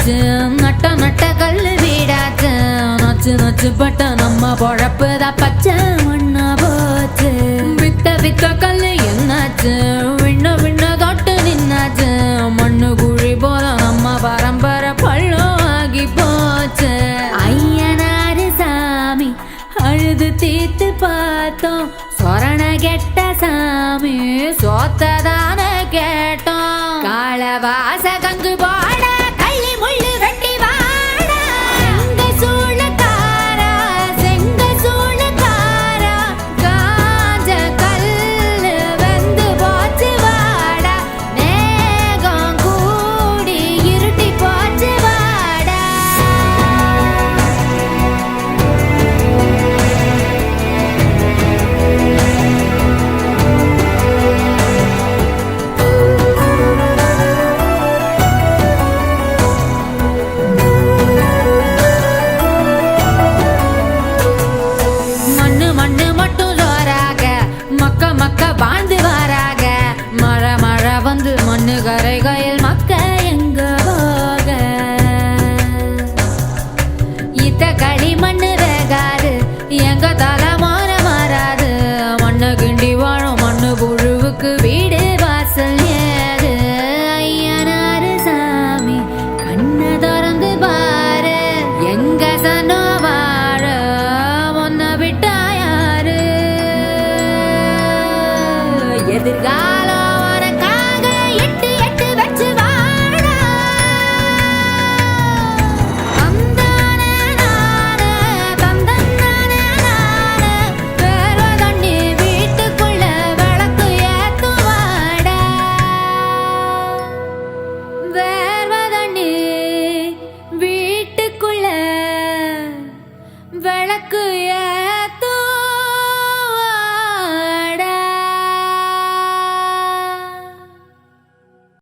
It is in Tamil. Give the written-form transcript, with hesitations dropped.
என்னாச்சு நட்ட நட்ட கல்லு வீடாச்சு நச்சு நச்சு பட்ட நம்ம பொழப்புதான் பச்சை மண்ணா போச்சு வித்த வித்த கல்லு என்னாச்சு விண்ண விண்ண தொட்டு நின்னாச்சு மண்ணு குழி போல நம்ம பரம்பரை பள்ளம் ஆகி போச்சு ஐயனாரு சாமி அழுது தீத்து பார்த்தோம் சொரண கெட்ட சாமி சோத்ததான கேட்டோம் காலவாச கங்கு போட கள்ளி முள்ளு வெட்டி வாட செங்க சூளக்காரா செங்க சூளக்காரா காஞ்ச கல்லு வெந்து போச்சு வாடா நேகம் கூடி இருட்டி போச்சு வாடா வாழ்ந்து வாராக மழை மழை வந்து மண்ணு கரைகையில் மக்க எங்க போக இத்த களி மண்ணு வேகாது எங்க தலைமான மாறாது மண்ணு கிண்டி வாழும் மண்ணு புழுவுக்கு வீடு வாசல் ஏது ஐயனாரு சாமி கண்ணை திறந்து பாரு எங்க சனோ வாழ முன்ன விட்டா யாரு எதிர்காலம் உனக்காக எட்டு எட்டு வச்சு வாழ தந்தானே நானே தந்தன்னானே நானே வேர்வ தண்ணி வீட்டுக்குள்ள விளக்கு ஏத்து வாடா வேர்வ தண்ணி வீட்டுக்குள்ள விளக்கு